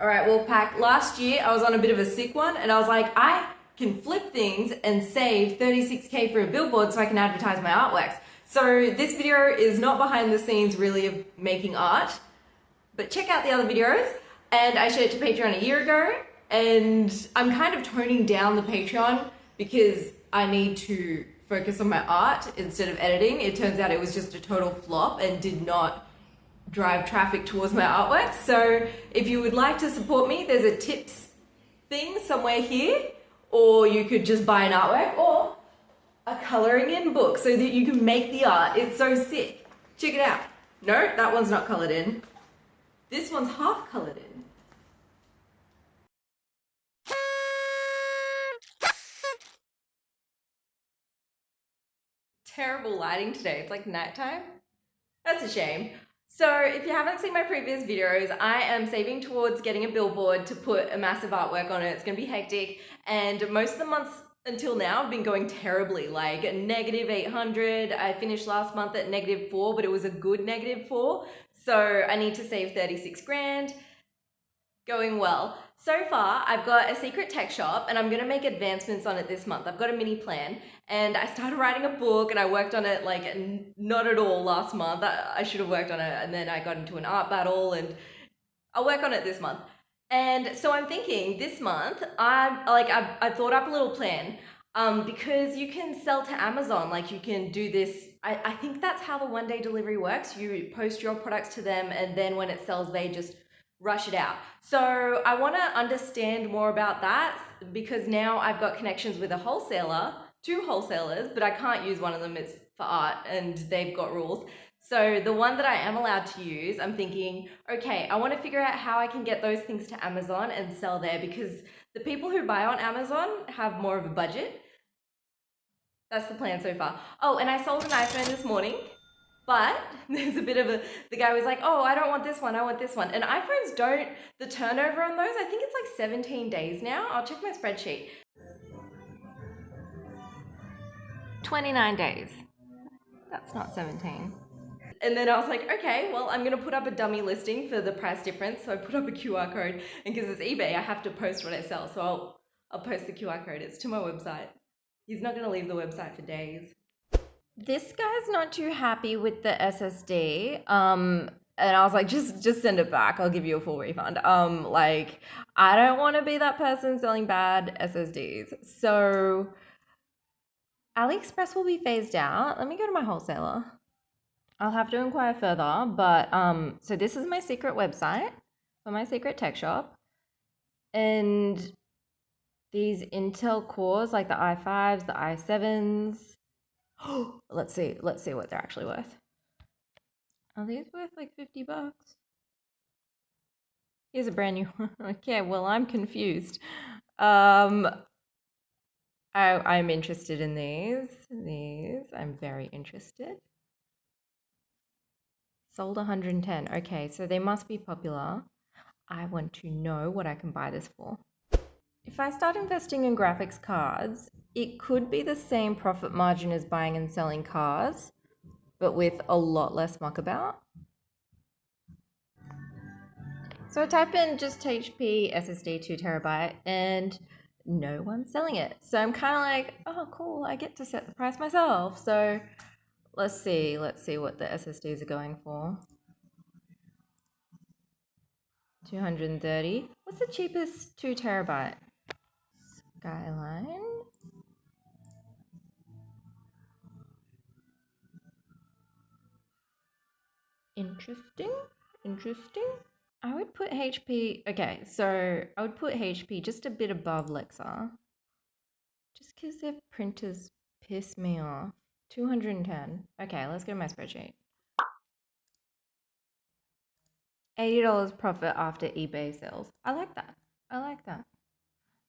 All right, Wolfpack. Last year I was on a bit of a sick one and I was like, I can flip things and save 36K for a billboard so I can advertise my artworks. So this video is not behind the scenes really of making art, but check out the other videos. And I shared it to Patreon a year ago and I'm kind of toning down the Patreon because I need to focus on my art instead of editing. It turns out it was just a total flop and did not drive traffic towards my artwork. So if you would like to support me, there's a tips thing somewhere here, or you could just buy an artwork or a coloring in book so that you can make the art. It's so sick. Check it out. No, that one's not colored in. This one's half colored in. Terrible lighting today. It's like nighttime. That's a shame. So if you haven't seen my previous videos, I am saving towards getting a billboard to put a massive artwork on it. It's gonna be hectic. And most of the months until now have been going terribly, like -800. I finished last month at -4, but it was a good -4. So I need to save 36 grand. Going well. So far, I've got a secret tech shop and I'm gonna make advancements on it this month. I've got a mini plan and I started writing a book and I worked on it like not at all last month. I should have worked on it and then I got into an art battle and I'll work on it this month. And so I'm thinking this month, I thought up a little plan because you can sell to Amazon, like you can do this. I think that's how the one-day delivery works. You post your products to them and then when it sells, they just rush it out. So I want to understand more about that because now I've got connections with a wholesaler, two wholesalers, but I can't use one of them. It's for art and they've got rules. So the one that I am allowed to use, I'm thinking, okay, I want to figure out how I can get those things to Amazon and sell there because the people who buy on Amazon have more of a budget. That's the plan so far. Oh, and I sold an iPhone this morning. But there's a bit of the guy was like, oh, I don't want this one, I want this one. And iPhones don't, the turnover on those, I think it's like 17 days now. I'll check my spreadsheet. 29 days. That's not 17. And then I was like, okay, well, I'm gonna put up a dummy listing for the price difference. So I put up a QR code and because it's eBay, I have to post what I sell. So I'll post the QR code. It's to my website. He's not gonna leave the website for days. This guy's not too happy with the SSD. And I was like, just send it back. I'll give you a full refund. Like, I don't want to be that person selling bad SSDs. So AliExpress will be phased out. Let me go to my wholesaler. I'll have to inquire further, but so this is my secret website for my secret tech shop. And these Intel cores, like the i5s, the i7s. Let's see what they're actually worth. Are these worth like 50 bucks? Here's a brand new one. Okay, well, I'm confused. I'm interested in these. I'm very interested. Sold 110. Okay, so they must be popular. I want to know what I can buy this for. If I start investing in graphics cards, it could be the same profit margin as buying and selling cars, but with a lot less muck about. So I type in just HP SSD 2 terabyte and no one's selling it. So I'm kind of like, oh, cool, I get to set the price myself. So let's see what the SSDs are going for. 230. What's the cheapest 2 terabyte? Skyline. Interesting. I would put HP, okay, so I would put HP just a bit above Lexar. Just because their printers piss me off. 210. Okay, let's go to my spreadsheet. $80 profit after eBay sales. I like that.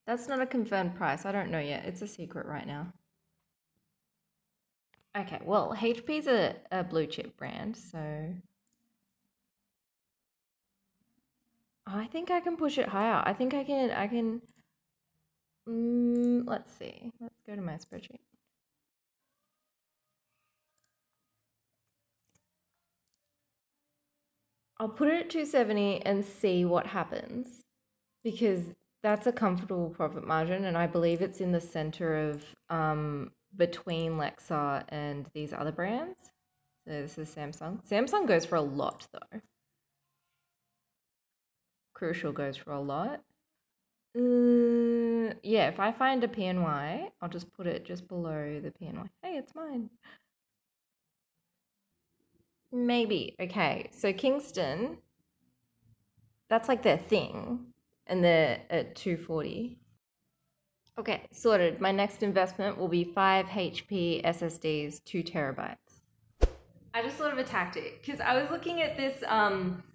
That's not a confirmed price. I don't know yet. It's a secret right now. Okay, well, HP's a blue chip brand, so I think I can push it higher. I think I can, let's see. Let's go to my spreadsheet. I'll put it at 270 and see what happens. because that's a comfortable profit margin, and I believe it's in the center of between Lexa and these other brands. So this is Samsung. Samsung goes for a lot though. Crucial goes for a lot. Yeah, if I find a PNY, I'll just put it just below the PNY. Hey, it's mine. Maybe. Okay, so Kingston, that's like their thing, and they're at 240. Okay, sorted. My next investment will be 5 HP SSDs, 2 terabytes. I just thought of a tactic because I was looking at this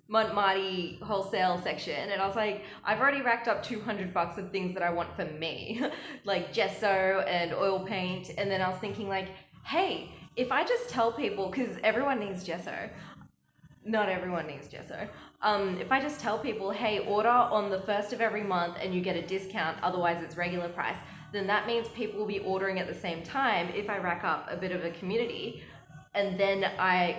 Montmartre wholesale section and I was like, I've already racked up $200 of things that I want for me, like gesso and oil paint. And then I was thinking like, hey, if I just tell people, because everyone needs gesso, not everyone needs gesso. If I just tell people, hey, order on the first of every month and you get a discount, otherwise it's regular price, then that means people will be ordering at the same time if I rack up a bit of a community. And then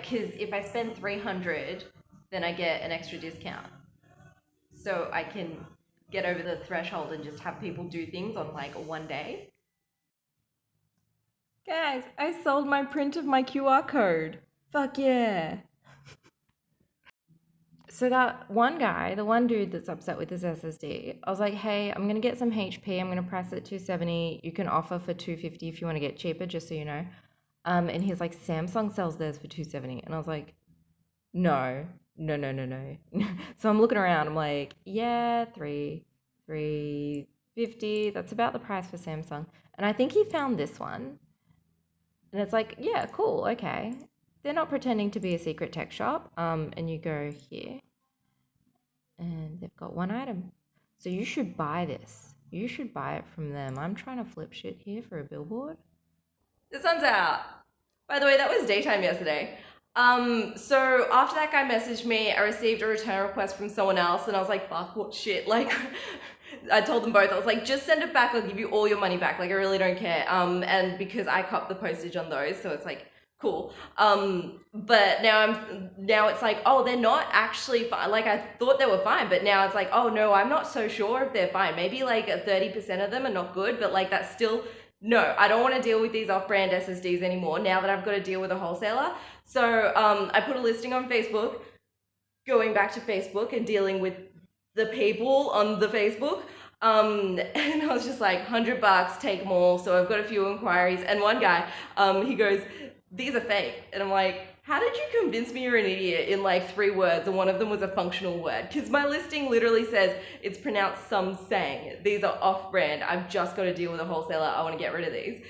because if I spend 300, then I get an extra discount. So I can get over the threshold and just have people do things on like one day. Guys, I sold my print of my QR code. Fuck yeah. So that one guy, the one dude that's upset with his SSD, I was like, hey, I'm gonna get some HP. I'm gonna price it at 270. You can offer for 250 if you want to get cheaper, just so you know. And he's like, Samsung sells theirs for 270, and I was like, no. So I'm looking around. I'm like, yeah, 350. That's about the price for Samsung. And I think he found this one, and it's like, yeah, cool, okay. They're not pretending to be a secret tech shop. And you go here and they've got one item. So you should buy this. You should buy it from them. I'm trying to flip shit here for a billboard. The sun's out. By the way, that was daytime yesterday. So after that guy messaged me, I received a return request from someone else and I was like, fuck, what shit? Like, I told them both, I was like, just send it back, I'll give you all your money back. Like, I really don't care. And because I copped the postage on those, so it's like, cool. But now it's like, oh, they're not actually fine. Like I thought they were fine, but now it's like, oh no, I'm not so sure if they're fine. Maybe like 30% of them are not good, but like that's still, no, I don't want to deal with these off-brand SSDs anymore now that I've got to deal with a wholesaler. So I put a listing on Facebook, going back to Facebook and dealing with the people on the Facebook. And I was just like, $100, take them all. So I've got a few inquiries. And one guy, he goes, these are fake. And I'm like, how did you convince me you're an idiot in like 3 words? And one of them was a functional word. Because my listing literally says it's pronounced some sang. These are off-brand. I've just got to deal with a wholesaler. I want to get rid of these.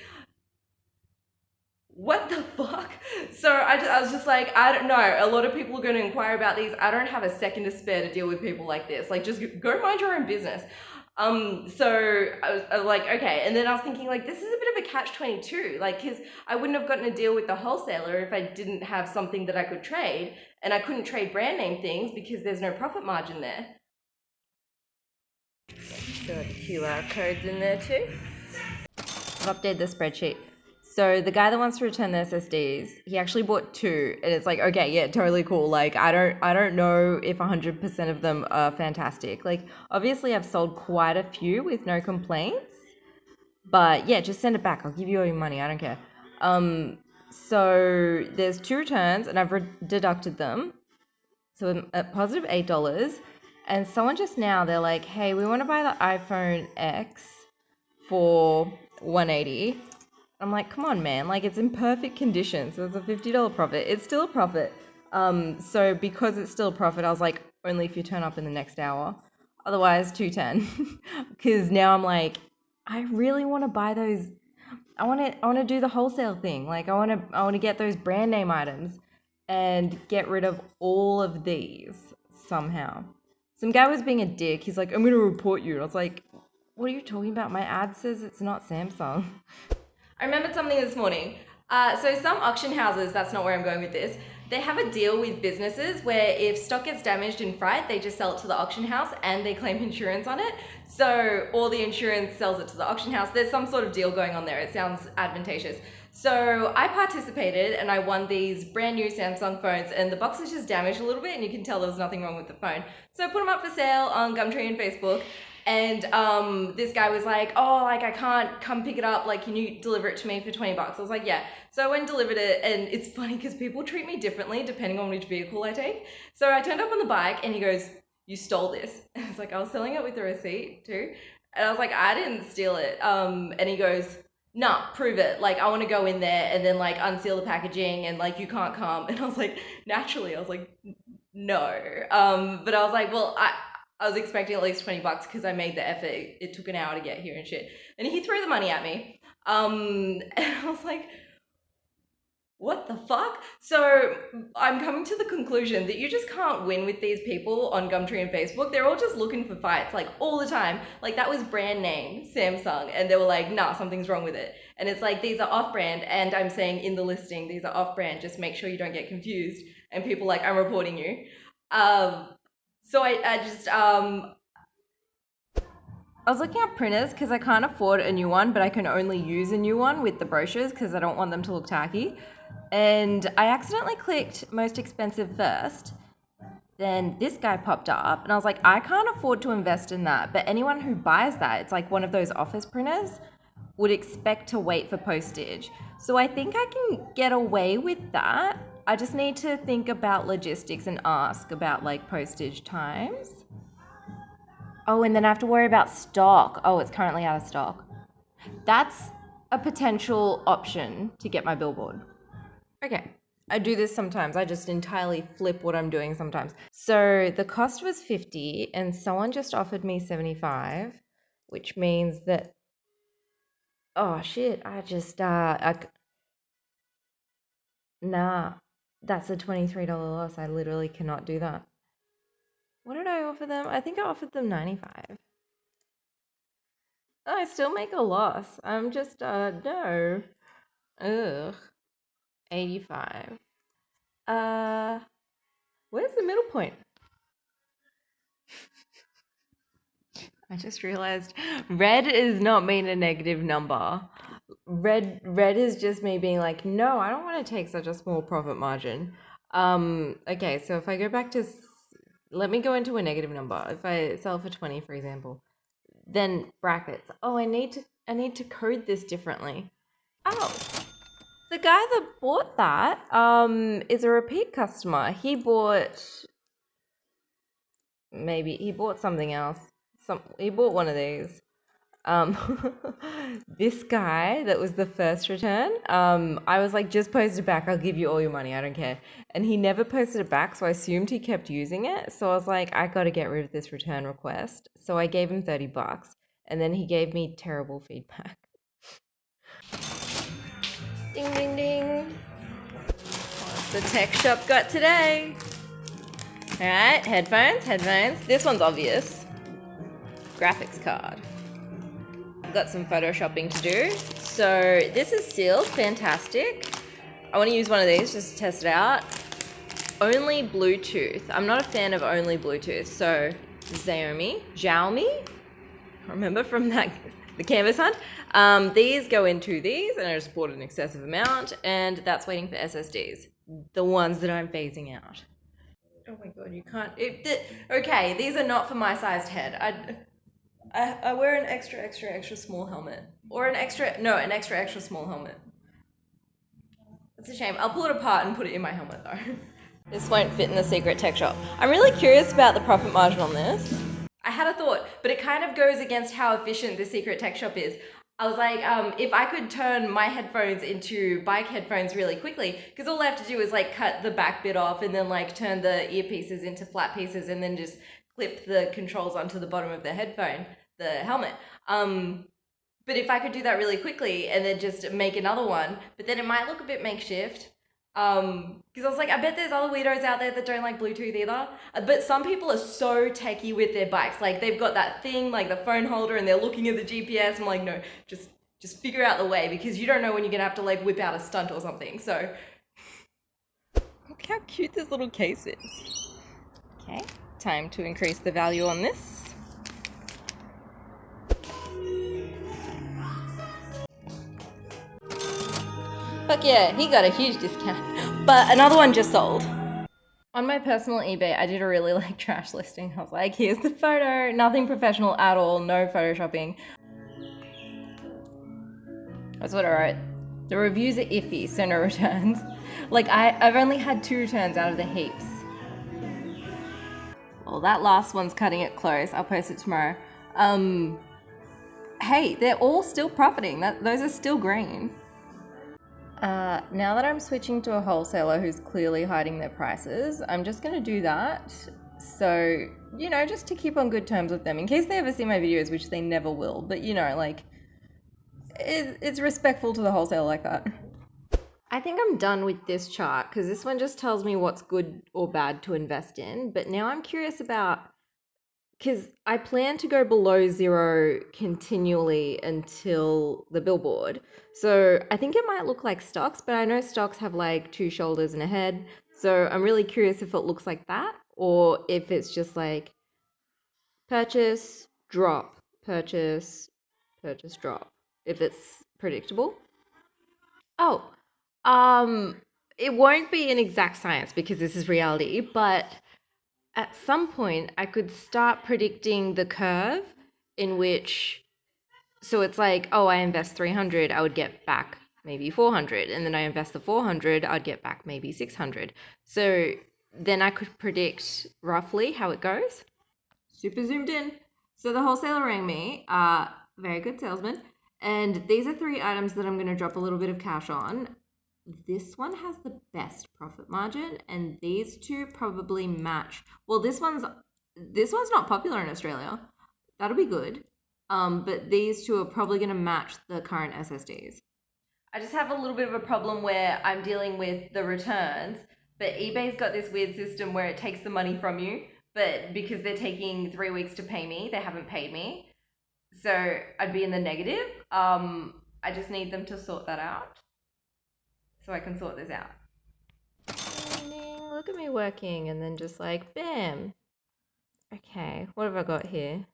What the fuck? So I was just like, I don't know. A lot of people are going to inquire about these. I don't have a second to spare to deal with people like this. Like, just go mind your own business. So I was like, okay. And then I was thinking, like, this is a bit of a catch-22. Like, because I wouldn't have gotten a deal with the wholesaler if I didn't have something that I could trade. And I couldn't trade brand name things because there's no profit margin there. So the QR code's in there too. I've updated the spreadsheet. So the guy that wants to return the SSDs, he actually bought 2, and it's like, okay, yeah, totally cool. Like, I don't know if 100% of them are fantastic. Like, obviously I've sold quite a few with no complaints, but yeah, just send it back. I'll give you all your money. I don't care. So there's 2 returns, and I've deducted them. So I'm at positive $8, and someone just now, they're like, hey, we want to buy the iPhone X for $180. I'm like, come on, man. Like, it's in perfect condition. So it's a $50 profit. It's still a profit. So because it's still a profit, I was like, only if you turn up in the next hour. Otherwise, 210. Because now I'm like, I really want to buy those. I want to do the wholesale thing. Like, I want to get those brand name items and get rid of all of these somehow. Some guy was being a dick. He's like, I'm going to report you. And I was like, what are you talking about? My ad says it's not Samsung. I remembered something this morning. So some auction houses, that's not where I'm going with this, they have a deal with businesses where if stock gets damaged in fright, they just sell it to the auction house and they claim insurance on it. So all the insurance sells it to the auction house. There's some sort of deal going on there. It sounds advantageous. So I participated and I won these brand new Samsung phones, and the box was just damaged a little bit and you can tell there was nothing wrong with the phone. So I put them up for sale on Gumtree and Facebook. And this guy was like, oh, like I can't come pick it up. Like, can you deliver it to me for 20 bucks? I was like, yeah. So I went and delivered it, and it's funny because people treat me differently depending on which vehicle I take. So I turned up on the bike, and he goes, you stole this. And I was like, I was selling it with the receipt too. And I was like, I didn't steal it. And he goes, nah, prove it. Like, I want to go in there and then like unseal the packaging and like you can't come. And I was like, naturally, I was like, no. But I was like, well, I was expecting at least 20 bucks because I made the effort. It took an hour to get here and shit. And he threw the money at me. And I was like, what the fuck? So I'm coming to the conclusion that you just can't win with these people on Gumtree and Facebook. They're all just looking for fights, like all the time. Like that was brand name Samsung, and they were like, nah, something's wrong with it. And it's like, these are off brand, and I'm saying in the listing, these are off brand. Just make sure you don't get confused. And people like, I'm reporting you. So I was looking at printers because I can't afford a new one, but I can only use a new one with the brochures because I don't want them to look tacky. And I accidentally clicked most expensive first. Then this guy popped up and I was like, I can't afford to invest in that. But anyone who buys that, it's like one of those office printers, would expect to wait for postage. So I think I can get away with that. I just need to think about logistics and ask about like postage times. Oh, and then I have to worry about stock. Oh, it's currently out of stock. That's a potential option to get my billboard. Okay, I do this sometimes. I just entirely flip what I'm doing sometimes. So the cost was 50 and someone just offered me 75, which means that, oh shit, nah, that's a $23 loss. I literally cannot do that. What did I offer them? I think I offered them 95. Oh, I still make a loss. I'm just, no. Ugh. 85. Where's the middle point? I just realized red is not mean a negative number. Red is just me being like, no, I don't want to take such a small profit margin. Okay, so if I go back to, let me go into a negative number. If I sell for 20, for example, then brackets. Oh, I need to code this differently. Oh, the guy that bought that is a repeat customer. He bought something else. He bought one of these. This guy that was the first return, I was like, just post it back. I'll give you all your money. I don't care. And he never posted it back, so I assumed he kept using it. So I was like, I got to get rid of this return request. So I gave him 30 bucks, and then he gave me terrible feedback. Ding, ding, ding. What's the tech shop got today? All right, headphones. This one's obvious. Graphics card. Got some photoshopping to do. So this is sealed, fantastic. I want to use one of these just to test it out. Only Bluetooth. I'm not a fan of only Bluetooth. So Xiaomi, remember from the canvas hunt? These go into these, and I just bought an excessive amount, and that's waiting for SSDs, the ones that I'm phasing out. Oh my god, you can't. Okay, these are not for my sized head. I wear an extra small helmet. Or an extra small helmet. It's a shame. I'll pull it apart and put it in my helmet though. This won't fit in the secret tech shop. I'm really curious about the profit margin on this. I had a thought, but it kind of goes against how efficient the secret tech shop is. I was like, if I could turn my headphones into bike headphones really quickly, because all I have to do is like cut the back bit off and then like turn the earpieces into flat pieces and then just clip the controls onto the bottom of the headphone. The helmet. But if I could do that really quickly and then just make another one, but then it might look a bit makeshift. Because I was like, I bet there's other weirdos out there that don't like Bluetooth either. But some people are so techie with their bikes. Like they've got that thing, like the phone holder, and they're looking at the GPS. I'm like, no, just figure out the way, because you don't know when you're gonna have to like whip out a stunt or something. So look how cute this little case is. Okay, time to increase the value on this. Fuck yeah, he got a huge discount. But another one just sold. On my personal eBay, I did a really like trash listing. I was like, here's the photo, nothing professional at all, no photoshopping. That's what I wrote. The reviews are iffy, so no returns. Like I've only had 2 returns out of the heaps. Well, that last one's cutting it close. I'll post it tomorrow. Hey, they're all still profiting. Those are still green. Now that I'm switching to a wholesaler who's clearly hiding their prices, I'm just gonna do that. So, you know, just to keep on good terms with them in case they ever see my videos, which they never will. But you know, like, it's respectful to the wholesaler like that. I think I'm done with this chart because this one just tells me what's good or bad to invest in. But now I'm curious about, because I plan to go below zero continually until the billboard. So I think it might look like stocks, but I know stocks have like 2 shoulders and a head. So I'm really curious if it looks like that or if it's just like purchase, drop, purchase, purchase, drop. If it's predictable. Oh, um, it won't be an exact science because this is reality, but at some point I could start predicting the curve in which, so it's like, oh, I invest 300, I would get back maybe 400, and then I invest the 400, I'd get back maybe 600. So then I could predict roughly how it goes. Super zoomed in. So the wholesaler rang me, very good salesman, and these are 3 items that I'm going to drop a little bit of cash on. This one has the best profit margin, and these 2 probably match. Well, this one's not popular in Australia. That'll be good. But these 2 are probably going to match the current SSDs. I just have a little bit of a problem where I'm dealing with the returns, but eBay's got this weird system where it takes the money from you, but because they're taking 3 weeks to pay me, they haven't paid me. So I'd be in the negative. I just need them to sort that out so I can sort this out. Look at me working and then just like, bam. Okay, what have I got here?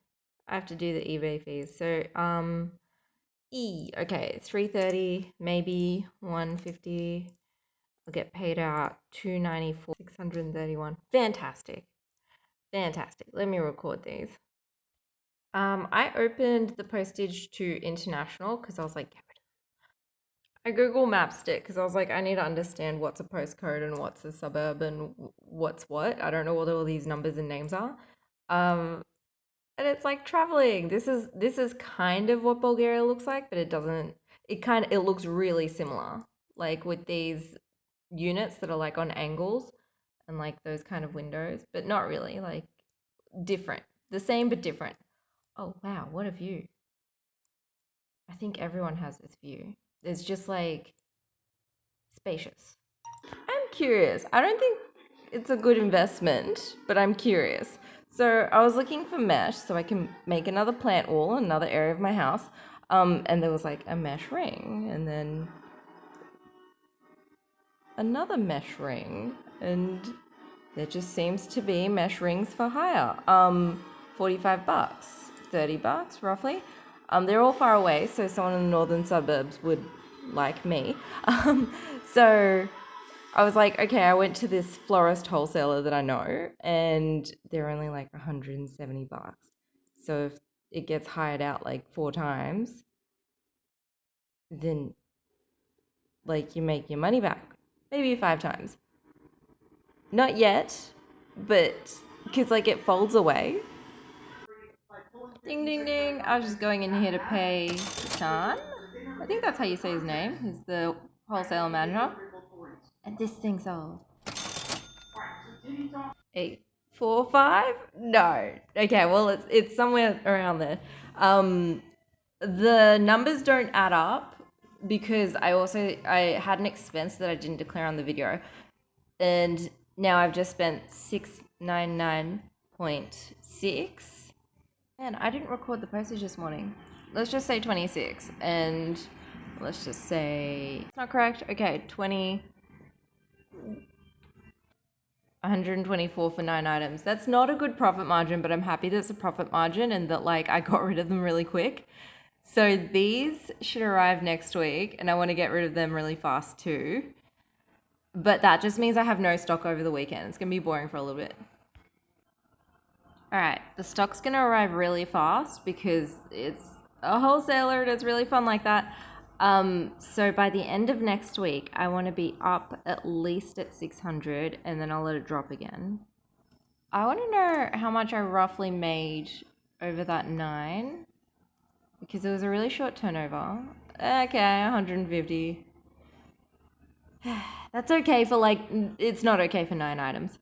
I have to do the eBay fees. So, okay, 330, maybe 150. I'll get paid out 294, 631. Fantastic. Fantastic. Let me record these. I opened the postage to international because I was like, I Google Mapped it because I was like, I need to understand what's a postcode and what's a suburb and what's what. I don't know what all these numbers and names are. And it's like traveling. This is kind of what Bulgaria looks like, but it doesn't. It looks really similar, like with these units that are like on angles and like those kind of windows, but not really. Like different, the same but different. Oh wow, what a view! I think everyone has this view. It's just like spacious. I'm curious. I don't think it's a good investment, but I'm curious. So I was looking for mesh so I can make another plant wall in another area of my house. And there was like a mesh ring and then another mesh ring. And there just seems to be mesh rings for hire. 45 bucks, 30 bucks roughly. They're all far away, so someone in the northern suburbs would like me. So I was like, okay, I went to this florist wholesaler that I know, and they're only like 170 bucks. So if it gets hired out like 4 times, then like you make your money back. Maybe 5 times. Not yet, but because like it folds away. Ding, ding, ding. I was just going in here to pay Sean. I think that's how you say his name. He's the wholesale manager. And this thing's old. 845? No. Okay, well it's somewhere around there. The numbers don't add up because I had an expense that I didn't declare on the video, and now I've just spent 699.6. Man, I didn't record the postage this morning. Let's just say 26, and let's just say it's not correct. Okay, 124 for 9 items. That's not a good profit margin, but I'm happy that's a profit margin and that like I got rid of them really quick. So these should arrive next week, and I want to get rid of them really fast too. But that just means I have no stock over the weekend. It's going to be boring for a little bit. All right, the stock's going to arrive really fast because it's a wholesaler and it's really fun like that. So by the end of next week, I want to be up at least at 600 and then I'll let it drop again. I want to know how much I roughly made over that 9 because it was a really short turnover. Okay, 150. That's okay for like, it's not okay for 9 items.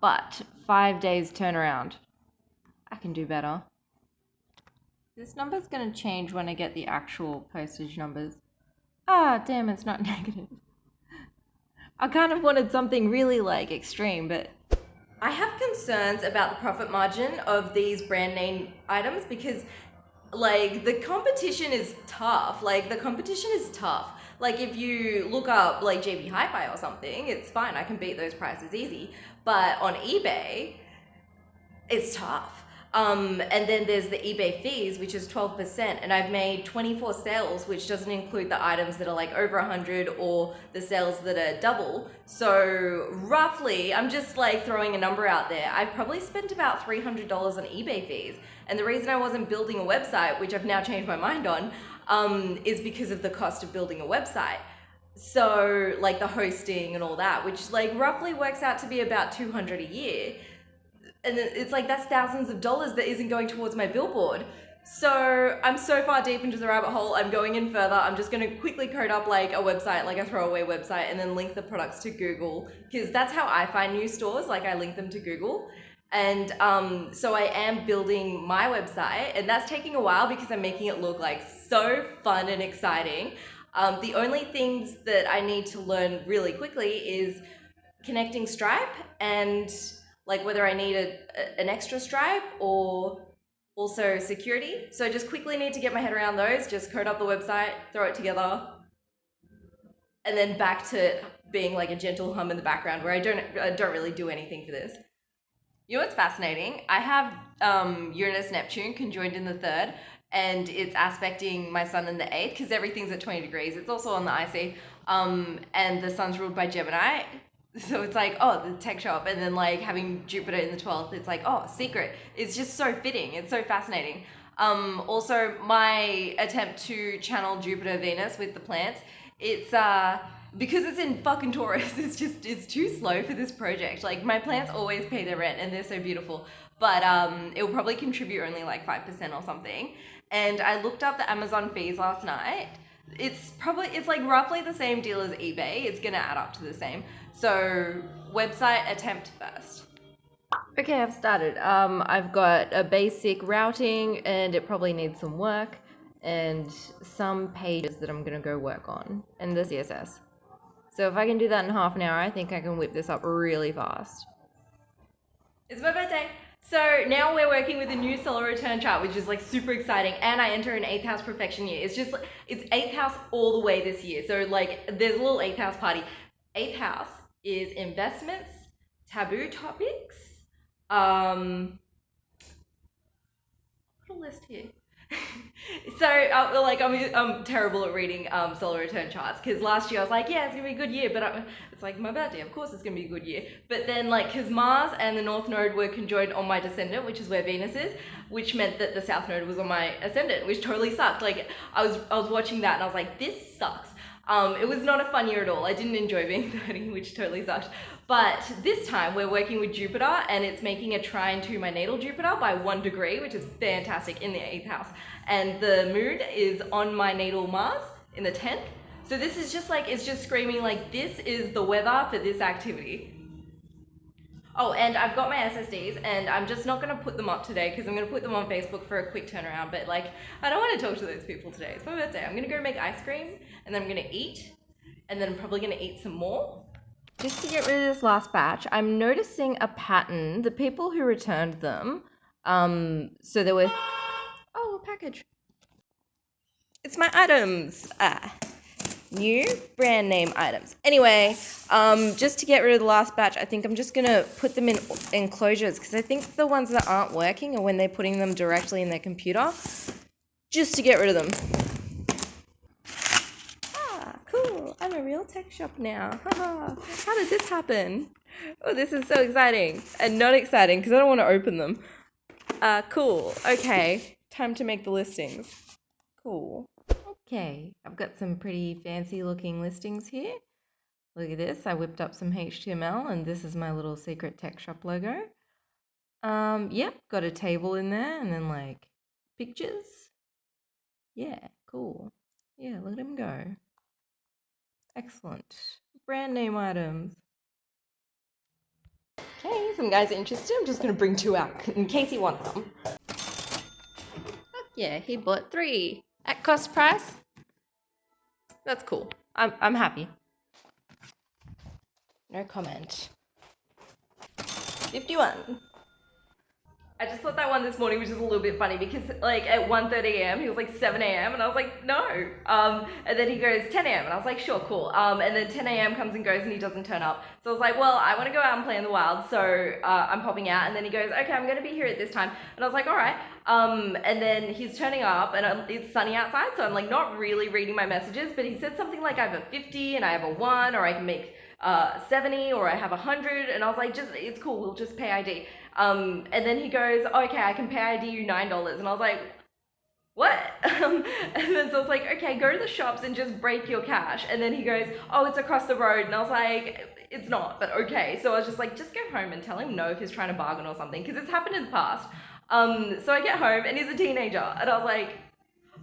But 5 days turnaround. I can do better. This number's going to change when I get the actual postage numbers. Ah, damn, it's not negative. I kind of wanted something really like extreme, but I have concerns about the profit margin of these brand name items because like the competition is tough. Like if you look up like JB Hi-Fi or something, it's fine. I can beat those prices easy. But on eBay, it's tough. And then there's the eBay fees, which is 12%, and I've made 24 sales, which doesn't include the items that are like over 100 or the sales that are double. So roughly, I'm just like throwing a number out there. I've probably spent about $300 on eBay fees. And the reason I wasn't building a website, which I've now changed my mind on, is because of the cost of building a website. So like the hosting and all that, which like roughly works out to be about $200 a year. And it's like, that's thousands of dollars that isn't going towards my billboard. So I'm so far deep into the rabbit hole, I'm going in further. I'm just going to quickly code up like a website, like a throwaway website, and then link the products to Google, because that's how I find new stores. Like I link them to Google. And so I am building my website, and that's taking a while because I'm making it look like so fun and exciting. The only things that I need to learn really quickly is connecting Stripe and like whether I need an extra Stripe or also security. So I just quickly need to get my head around those, just code up the website, throw it together, and then back to being like a gentle hum in the background where I don't really do anything for this. You know what's fascinating? I have Uranus-Neptune conjoined in the 3rd, and it's aspecting my sun in the 8th because everything's at 20 degrees. It's also on the IC, and the sun's ruled by Gemini. So it's like, oh, the tech shop, and then like having Jupiter in the 12th, it's like, oh, secret. It's just so fitting. It's so fascinating. Also, my attempt to channel Jupiter Venus with the plants, it's because it's in fucking Taurus, it's too slow for this project. Like my plants always pay their rent and they're so beautiful, but it will probably contribute only like 5% or something. And I looked up the Amazon fees last night. It's like roughly the same deal as eBay. It's gonna add up to the same. So website attempt first. Okay, I've started. I've got a basic routing and it probably needs some work and some pages that I'm gonna go work on and the CSS. So if I can do that in half an hour, I think I can whip this up really fast. It's my birthday. So now we're working with a new solar return chart, which is like super exciting. And I enter an 8th house perfection year. It's 8th house all the way this year. So like there's a little 8th house party. 8th house is investments, taboo topics. Put a list here. So like I'm terrible at reading solar return charts because last year I was like, yeah, it's gonna be a good year, but it's like my birthday, of course it's gonna be a good year. But then like because Mars and the North Node were conjoined on my descendant, which is where Venus is, which meant that the South Node was on my ascendant, which totally sucked. Like I was watching that and I was like, this sucks. It was not a fun year at all. I didn't enjoy being 30, which totally sucked. But this time we're working with Jupiter and it's making a trine to my natal Jupiter by 1 degree, which is fantastic, in the 8th house. And the moon is on my natal Mars in the 10th. So this is just like, it's just screaming like, this is the weather for this activity. Oh, and I've got my SSDs and I'm just not going to put them up today because I'm going to put them on Facebook for a quick turnaround. But like, I don't want to talk to those people today. It's my birthday. I'm going to go make ice cream and then I'm going to eat and then I'm probably going to eat some more. Just to get rid of this last batch, I'm noticing a pattern. The people who returned them, so there were, oh, a package. It's my items. New brand name items. Anyway, just to get rid of the last batch, I think I'm just gonna put them in enclosures because I think the ones that aren't working are when they're putting them directly in their computer, just to get rid of them. Ah, cool. I'm a real tech shop now. Haha. How did this happen? Oh, this is so exciting. And not exciting because I don't want to open them. Cool. Okay. Time to make the listings. Cool. Okay. I've got some pretty fancy looking listings here. Look at this. I whipped up some HTML and this is my little secret tech shop logo. Yep. Got a table in there and then like pictures. Yeah. Cool. Yeah. Look at them go. Excellent. Brand name items. Okay, some guys are interested. I'm just going to bring 2 out in case he wants them. Yeah, he bought 3 at cost price. That's cool. I'm happy. No comment. 51. I just thought that one this morning was just a little bit funny because like at 1:30 a.m. he was like 7 a.m. and I was like no. And then he goes 10 a.m. and I was like sure, cool. And then 10 a.m. comes and goes and he doesn't turn up. So I was like, well, I want to go out and play in the wild, so I'm popping out. And then he goes, okay, I'm gonna be here at this time. And I was like, all right. And then he's turning up and it's sunny outside, so I'm like not really reading my messages. But he said something like I have a 50 and I have a 1, or I can make 70, or I have 100. And I was like, just it's cool, we'll just pay ID. And then he goes, okay, I can pay ID you $9. And I was like, what? And then so I was like, okay, go to the shops and just break your cash. And then he goes, oh, it's across the road. And I was like, it's not, but okay. So I was just like, just go home and tell him no if he's trying to bargain or something, because it's happened in the past. So I get home and he's a teenager. And I was like,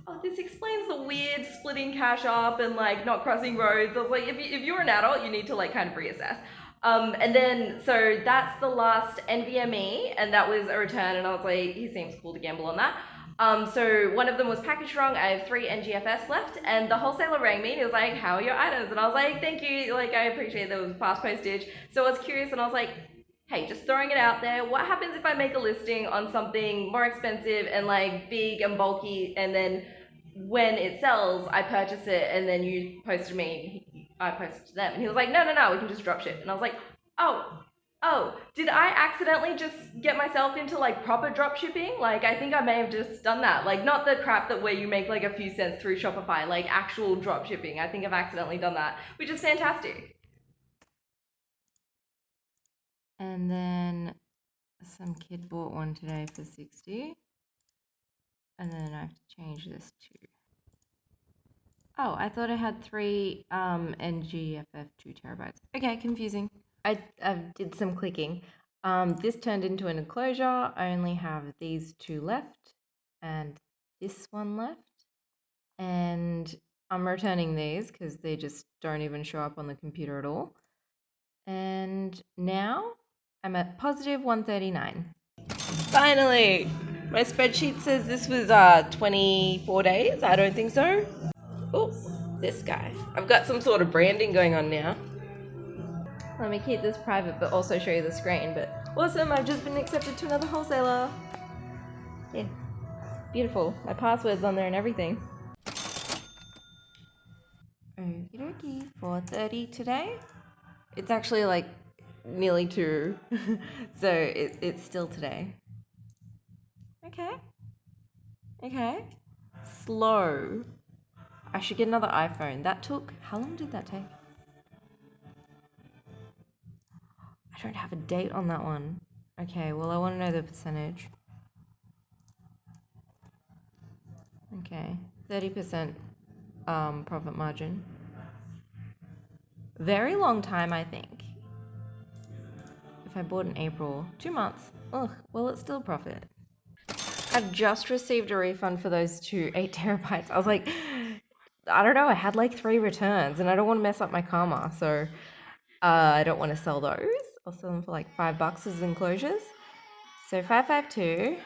oh, this explains the weird splitting cash up and like not crossing roads. I was like, if you're an adult, you need to like kind of reassess. And then, so that's the last NVMe, and that was a return, and I was like, he seems cool to gamble on that. So one of them was packaged wrong. I have 3 NGFS left, and the wholesaler rang me and he was like, how are your items? And I was like, thank you, like I appreciate there was fast postage. So I was curious and I was like, hey, just throwing it out there, what happens if I make a listing on something more expensive and like big and bulky, and then when it sells, I purchase it and then you post to me, I post to them. And he was like, no, we can just drop ship. And I was like, oh, did I accidentally just get myself into like proper drop shipping? Like, I think I may have just done that. Like, not the crap that where you make like a few cents through Shopify, like actual drop shipping. I think I've accidentally done that, which is fantastic. And then some kid bought one today for 60. And then I have to change this to... Oh, I thought I had 3 NGFF 2 terabytes. Okay, confusing. I did some clicking. This turned into an enclosure. I only have these 2 left and this one left. And I'm returning these because they just don't even show up on the computer at all. And now I'm at positive 139. Finally! My spreadsheet says this was 24 days. I don't think so. Oh, this guy. I've got some sort of branding going on now. Let me keep this private but also show you the screen. But awesome, I've just been accepted to another wholesaler. Yeah, beautiful. My password's on there and everything. Okie dokie, 4:30 today. It's actually like nearly 2, so it's still today. Okay. Slow. I should get another iPhone. That took, how long did that take? I don't have a date on that one. Okay, well I want to know the percentage. Okay, 30% profit margin. Very long time, I think. If I bought in April, 2 months. Ugh, well it's still profit. I've just received a refund for those 2 8 terabytes. I was like, I don't know, I had like 3 returns and I don't want to mess up my karma, so I don't want to sell those. I'll sell them for like $5 as enclosures. So 552.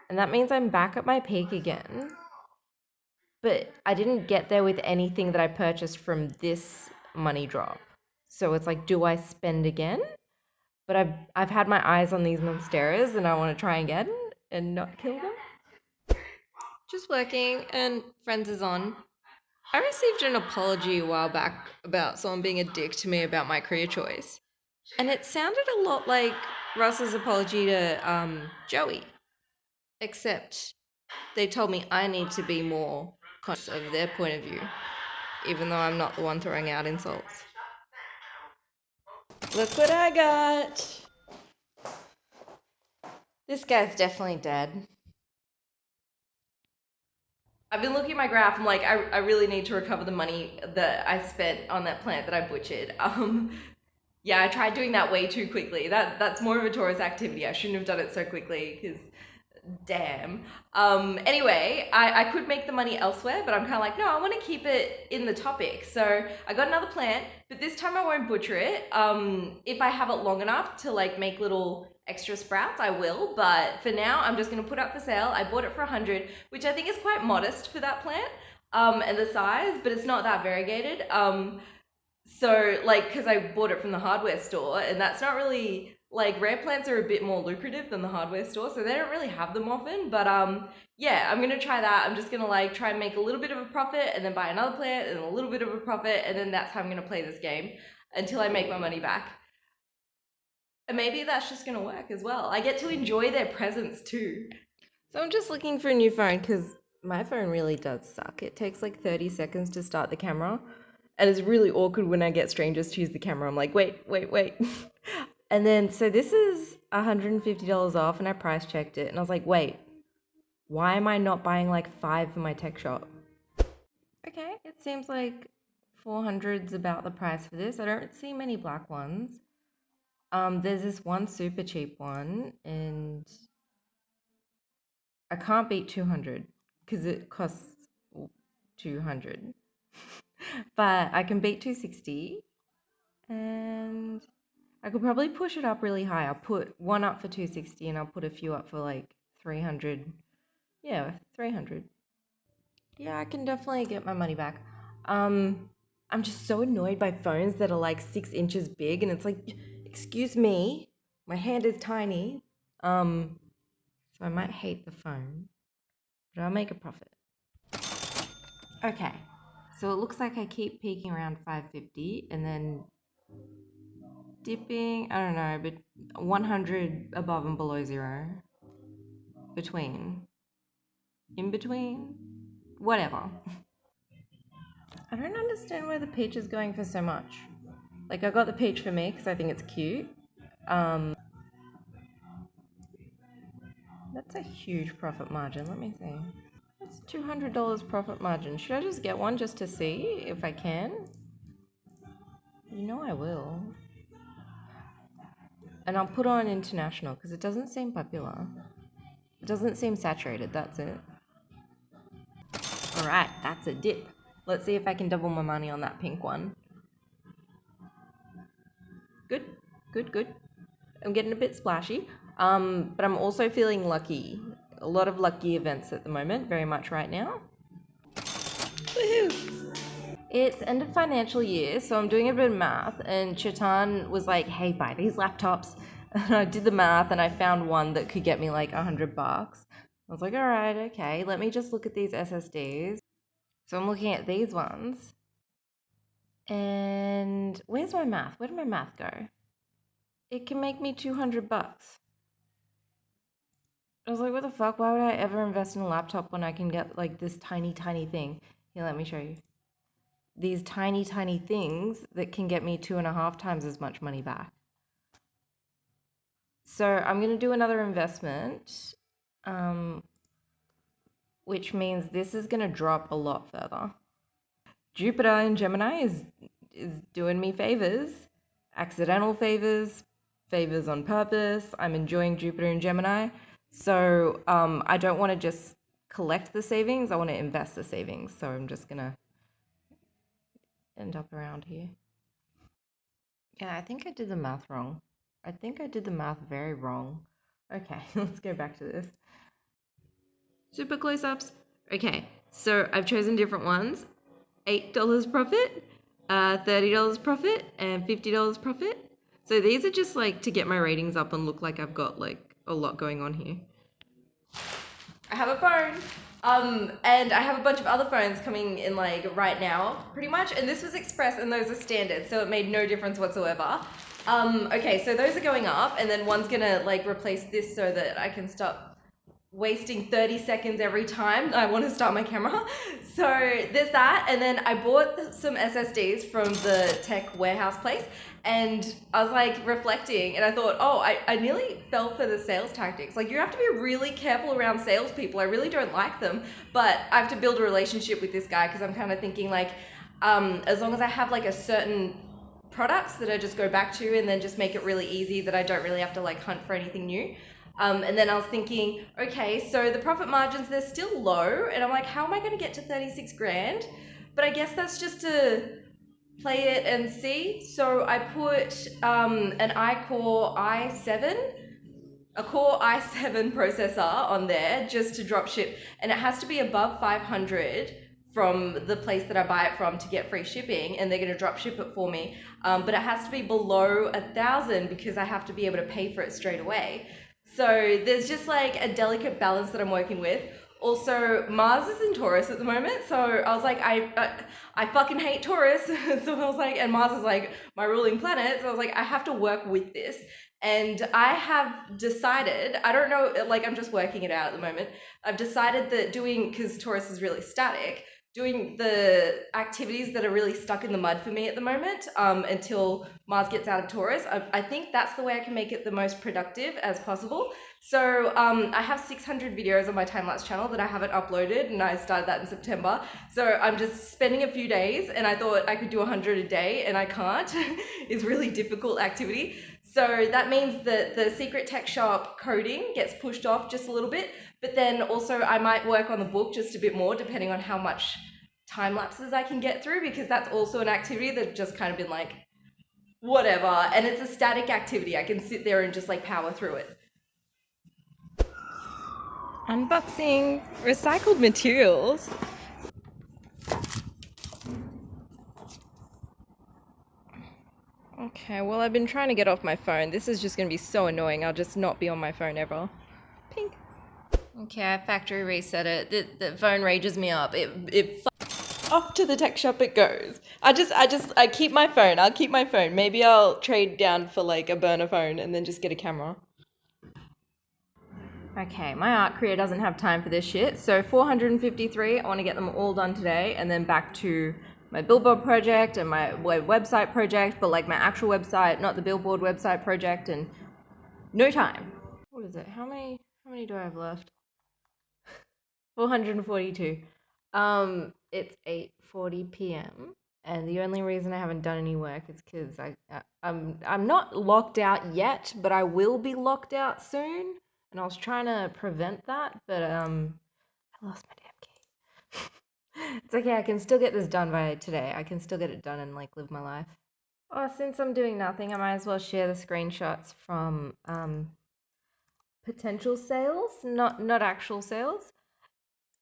And that means I'm back at my peak again. But I didn't get there with anything that I purchased from this money drop. So it's like, do I spend again? But I've had my eyes on these monsteras and I want to try again and not kill them. Just working, and Friends is on. I received an apology a while back about someone being a dick to me about my career choice. And it sounded a lot like Russ's apology to Joey. Except they told me I need to be more conscious of their point of view. even though I'm not the one throwing out insults. Look what I got. This guy's definitely dead. I've been looking at my graph. I'm like, I really need to recover the money that I spent on that plant that I butchered. Yeah, I tried doing that way too quickly. That's more of a tourist activity. I shouldn't have done it so quickly because damn. Anyway, I could make the money elsewhere, but I'm kind of like, no, I want to keep it in the topic. So I got another plant, but this time I won't butcher it. If I have it long enough to like make little extra sprouts, I will. But for now, I'm just going to put up for sale. I bought it for 100, which I think is quite modest for that plant. And the size, but it's not that variegated. So like, cause I bought it from the hardware store and that's not really, like rare plants are a bit more lucrative than the hardware store. So they don't really have them often, but yeah, I'm gonna try that. I'm just gonna like try and make a little bit of a profit and then buy another plant and a little bit of a profit. And then that's how I'm gonna play this game until I make my money back. And maybe that's just gonna work as well. I get to enjoy their presence too. So I'm just looking for a new phone because my phone really does suck. It takes like 30 seconds to start the camera. And it's really awkward when I get strangers to use the camera. I'm like, wait. And then, so this is $150 off and I price checked it. And I was like, wait, why am I not buying like 5 for my tech shop? Okay, it seems like 400's about the price for this. I don't see many black ones. There's this one super cheap one and I can't beat 200 because it costs 200. But I can beat 260 and I could probably push it up really high. I'll put one up for 260 and I'll put a few up for like 300. Yeah, 300. Yeah, I can definitely get my money back. I'm just so annoyed by phones that are like 6 inches big and it's like, excuse me, my hand is tiny. So I might hate the phone, but I'll make a profit. Okay, so it looks like I keep peaking around 550 and then dipping, I don't know, but 100 above and below zero. Between. In between. Whatever. I don't understand why the peach is going for so much. Like, I got the peach for me because I think it's cute. That's a huge profit margin. Let me see. That's $200 profit margin. Should I just get one just to see if I can? You know I will. And I'll put on international because it doesn't seem popular. It doesn't seem saturated, that's it. Alright, that's a dip. Let's see if I can double my money on that pink one. Good. I'm getting a bit splashy. But I'm also feeling lucky. A lot of lucky events at the moment, very much right now. Woohoo! It's end of financial year, so I'm doing a bit of math, and Chetan was like, hey, buy these laptops. And I did the math, and I found one that could get me like $100. I was like, all right, okay, let me just look at these SSDs. So I'm looking at these ones. And where's my math? Where did my math go? It can make me $200. I was like, what the fuck? Why would I ever invest in a laptop when I can get like this tiny thing? Here, let me show you. These tiny things that can get me 2.5 times as much money back. So I'm going to do another investment, which means this is going to drop a lot further. Jupiter in Gemini is doing me favors, accidental favors, favors on purpose. I'm enjoying Jupiter in Gemini. So I don't want to just collect the savings. I want to invest the savings. So I'm just going to end up around here. Yeah, I think I did the math wrong. I think I did the math very wrong. Okay, let's go back to this. Super close-ups. Okay, so I've chosen different ones. $8 profit, $30 profit, and $50 profit. So these are just like to get my ratings up and look like I've got like a lot going on here. I have a phone. And I have a bunch of other phones coming in like right now, pretty much. And this was express and those are standard, so it made no difference whatsoever. Okay, so those are going up and then one's gonna like replace this so that I can stop wasting 30 seconds every time I want to start my camera. So there's that. And then I bought some SSDs from the tech warehouse place, and I was like reflecting and I thought, oh, I nearly fell for the sales tactics. Like, you have to be really careful around salespeople. I really don't like them, but I have to build a relationship with this guy because I'm kind of thinking like, as long as I have like a certain products that I just go back to and then just make it really easy that I don't really have to like hunt for anything new. And then I was thinking, okay, so the profit margins, they're still low. And I'm like, how am I going to get to 36 grand? But I guess that's just to play it and see. So I put an a Core i7 processor on there just to drop ship. And it has to be above 500 from the place that I buy it from to get free shipping, and they're going to drop ship it for me. But it has to be below 1,000 because I have to be able to pay for it straight away. So there's just like a delicate balance that I'm working with. Also, Mars is in Taurus at the moment, so I was like, I fucking hate Taurus. So I was like, and Mars is like my ruling planet, so I was like, I have to work with this. And I have decided, I don't know, like I'm just working it out at the moment. I've decided that doing, because Taurus is really static, doing the activities that are really stuck in the mud for me at the moment, until Mars gets out of Taurus, I think that's the way I can make it the most productive as possible. So I have 600 videos on my time-lapse channel that I haven't uploaded, and I started that in September. So I'm just spending a few days, and I thought I could do 100 a day, and I can't. It's really difficult activity. So that means that the Secret Tech Shop coding gets pushed off just a little bit, but then also I might work on the book just a bit more depending on how much time lapses I can get through, because that's also an activity that's just kind of been like, whatever. And it's a static activity. I can sit there and just like power through it. Unboxing recycled materials. Okay, well, I've been trying to get off my phone. This is just going to be so annoying. I'll just not be on my phone ever. Pink. Okay, I factory reset it. The phone rages me up. It off to the tech shop it goes. I keep my phone. I'll keep my phone. Maybe I'll trade down for like a burner phone and then just get a camera. Okay, my art career doesn't have time for this shit. So 453, I want to get them all done today, and then back to my billboard project and my website project, but like my actual website, not the billboard website project, and no time. What is it? How many do I have left? 442. It's 8:40 p.m. and the only reason I haven't done any work is because I'm not locked out yet, but I will be locked out soon. And I was trying to prevent that, but I lost my damn key. It's okay, I can still get this done by today. I can still get it done and like live my life. Oh, since I'm doing nothing, I might as well share the screenshots from potential sales, not actual sales.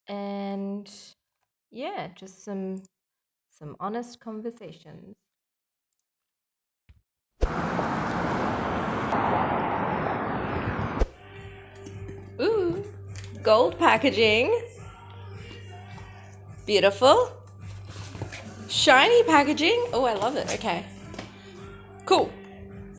And yeah, just some honest conversations. Ooh, gold packaging. Beautiful. Shiny packaging. Oh, I love it. Okay. Cool.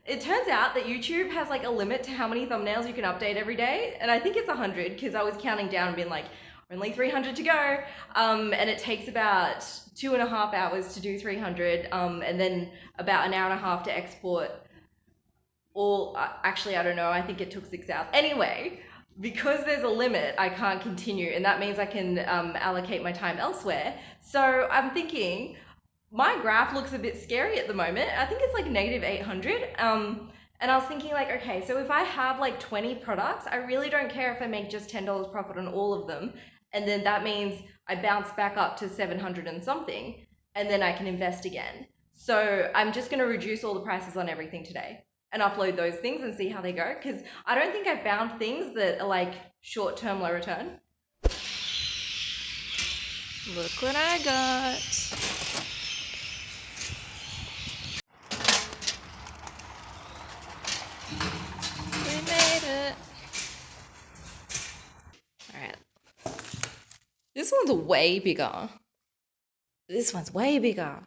It turns out that YouTube has like a limit to how many thumbnails you can update every day. And I think it's 100 because I was counting down and being like, only 300 to go. And it takes about 2.5 hours to do 300. And then about an hour and a half to export all, actually, I don't know. I think it took 6 hours. Anyway, because there's a limit, I can't continue. And that means I can allocate my time elsewhere. So I'm thinking, my graph looks a bit scary at the moment. I think it's like negative 800. And I was thinking like, okay, so if I have like 20 products, I really don't care if I make just $10 profit on all of them. And then that means I bounce back up to 700 and something, and then I can invest again. So I'm just gonna reduce all the prices on everything today and upload those things and see how they go. Because I don't think I've found things that are like short-term low return. Look what I got. This one's way bigger. This one's way bigger.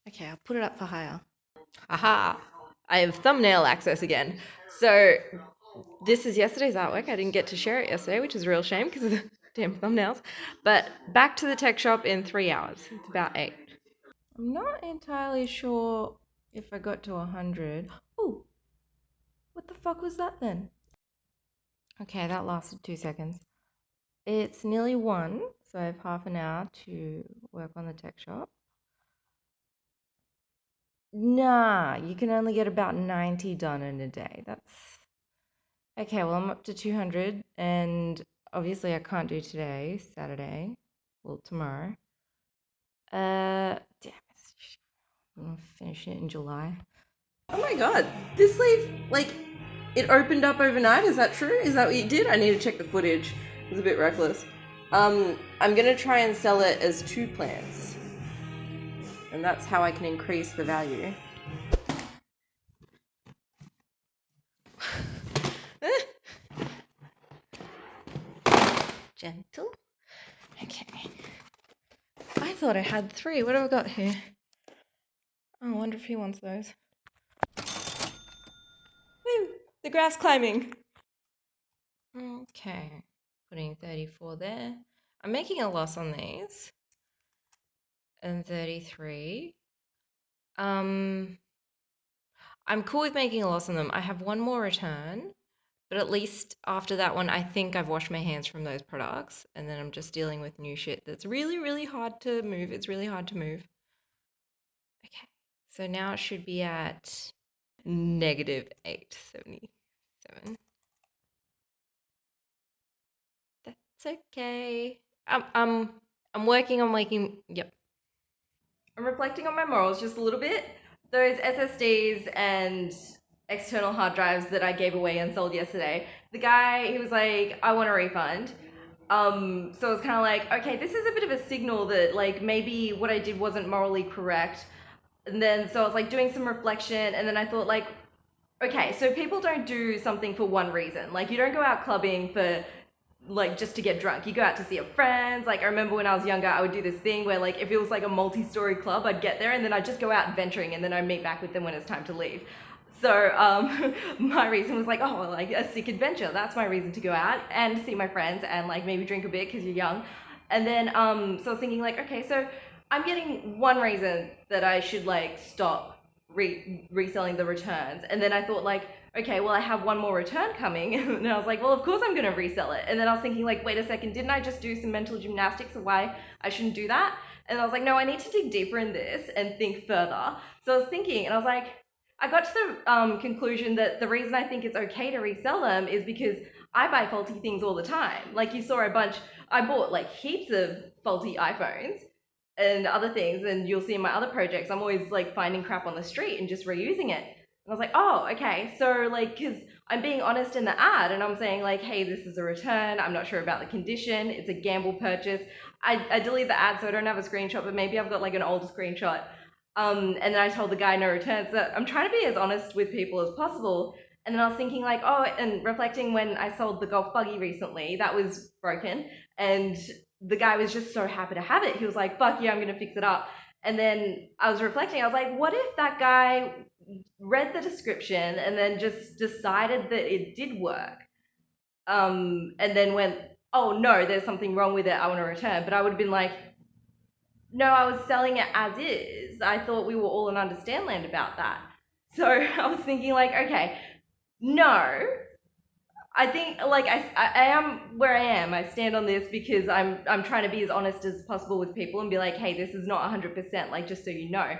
Okay, I'll put it up for higher. Aha! I have thumbnail access again. So this is yesterday's artwork. I didn't get to share it yesterday, which is a real shame because of the damn thumbnails. But back to the tech shop in 3 hours. It's about 8. I'm not entirely sure if I got to 100. Oh, what the fuck was that then? Okay, that lasted 2 seconds. It's nearly 1, so I have half an hour to work on the tech shop. Nah, you can only get about 90 done in a day. That's okay. Well, I'm up to 200, and obviously I can't do today, Saturday. Well, tomorrow. Damn it. I'm gonna finish it in July. Oh my god, this sleeve, like, it opened up overnight. Is that true? Is that what you did? I need to check the footage. It was a bit reckless. I'm gonna try and sell it as 2 plants, and that's how I can increase the value. Gentle. Okay. I thought I had 3. What have I got here? Oh, I wonder if he wants those. Woo! The grass climbing. Okay. Putting 34 there. I'm making a loss on these. And 33. I'm cool with making a loss on them. I have 1 more return. But at least after that one, I think I've washed my hands from those products. And then I'm just dealing with new shit that's really, really hard to move. It's really hard to move. Okay. So now it should be at negative 877. That's okay. I'm working on making, yep. I'm reflecting on my morals just a little bit. Those SSDs and external hard drives that I gave away and sold yesterday, the guy, he was like, I want a refund. So it's kind of like, okay, this is a bit of a signal that like maybe what I did wasn't morally correct. And then so I was like doing some reflection, and then I thought like, okay, so people don't do something for one reason. Like you don't go out clubbing for like just to get drunk. You go out to see your friends. Like I remember when I was younger, I would do this thing where like if it was like a multi-story club, I'd get there and then I'd just go out adventuring, and then I'd meet back with them when it's time to leave. So my reason was like, oh, like a sick adventure. That's my reason to go out and see my friends and like maybe drink a bit because you're young. And then so I was thinking like, okay, so I'm getting one reason that I should like stop reselling the returns. And then I thought like, okay, well I have 1 more return coming. And I was like, well of course I'm gonna resell it. And then I was thinking like, wait a second, didn't I just do some mental gymnastics of why I shouldn't do that? And I was like, no, I need to dig deeper in this and think further. So I was thinking, and I was like, I got to the conclusion that the reason I think it's okay to resell them is because I buy faulty things all the time. Like you saw a bunch, I bought like heaps of faulty iPhones and other things, and you'll see in my other projects, I'm always like finding crap on the street and just reusing it. And I was like, oh, okay. So like, cause I'm being honest in the ad and I'm saying like, hey, this is a return. I'm not sure about the condition. It's a gamble purchase. I delete the ad so I don't have a screenshot, but maybe I've got like an old screenshot. And then I told the guy no returns. So I'm trying to be as honest with people as possible. And then I was thinking like, oh, and reflecting when I sold the golf buggy recently, that was broken. And the guy was just so happy to have it. He was like, fuck yeah, I'm going to fix it up. And then I was reflecting, I was like, what if that guy read the description and then just decided that it did work? And then went, oh no, there's something wrong with it, I want to return. But I would have been like, no, I was selling it as is. I thought we were all in understand land about that. So I was thinking like, okay, no, I think like I am where I am. I stand on this because I'm trying to be as honest as possible with people and be like, hey, this is not 100%, like just so you know.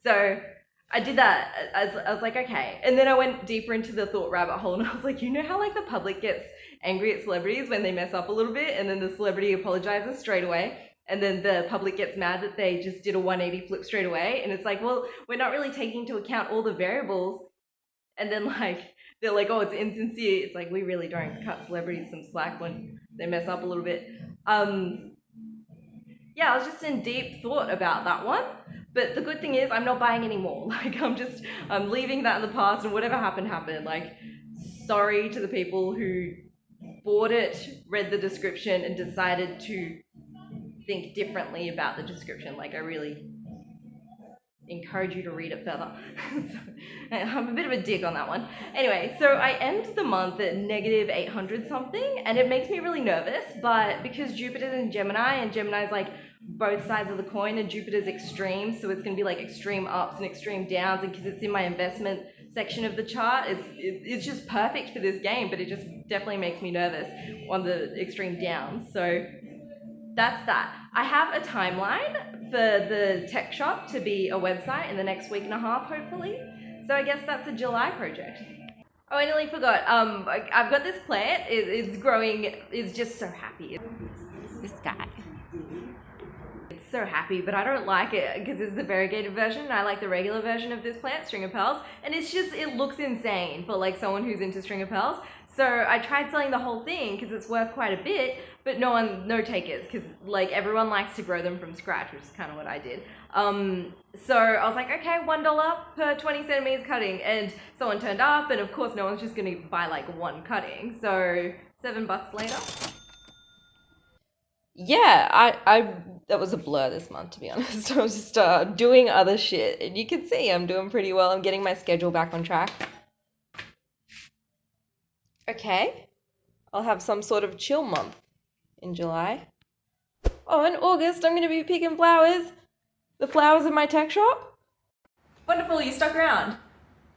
So I did that. I was like, okay. And then I went deeper into the thought rabbit hole and I was like, you know how like the public gets angry at celebrities when they mess up a little bit and then the celebrity apologizes straight away? And then the public gets mad that they just did a 180 flip straight away. And it's like, well, we're not really taking into account all the variables. And then like, they're like, oh, it's insincere. It's like, we really don't cut celebrities some slack when they mess up a little bit. Yeah, I was just in deep thought about that one. But the good thing is I'm not buying any more. Like I'm leaving that in the past, and whatever happened, happened. Like, sorry to the people who bought it, read the description, and decided to think differently about the description. Like I really, encourage you to read it further. I'm a bit of a dick on that one. Anyway, so I end the month at negative 800 something, and it makes me really nervous, but because Jupiter's in Gemini, and Gemini's like both sides of the coin, and Jupiter's extreme, so it's going to be like extreme ups and extreme downs, and because it's in my investment section of the chart, it's just perfect for this game, but it just definitely makes me nervous on the extreme downs. So that's that. I have a timeline for the tech shop to be a website in the next week and a half, hopefully. So I guess that's a July project. Oh, I nearly forgot. I've got this plant. It's growing. It's just so happy. This guy. It's so happy, but I don't like it because it's the variegated version, and I like the regular version of this plant, string of pearls, and it's just, it looks insane for like someone who's into string of pearls. So I tried selling the whole thing because it's worth quite a bit, but no takers, because like everyone likes to grow them from scratch, which is kind of what I did. So I was like, okay, $1 per 20 centimeters cutting, and someone turned up, and of course no one's just gonna buy like one cutting. So $7 later. Yeah, I that was a blur this month, to be honest. I was just doing other shit, and you can see I'm doing pretty well. I'm getting my schedule back on track. Okay, I'll have some sort of chill month in July. Oh, in August I'm going to be picking flowers. The flowers in my tech shop. Wonderful, you stuck around.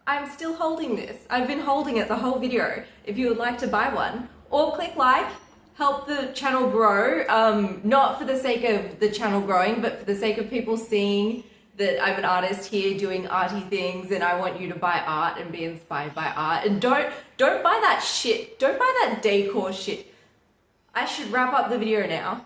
I'm still holding this. I've been holding it the whole video. If you would like to buy one, or click like, help the channel grow. Not for the sake of the channel growing, but for the sake of people seeing that I'm an artist here doing arty things, and I want you to buy art and be inspired by art. And don't buy that shit. Don't buy that decor shit. I should wrap up the video now.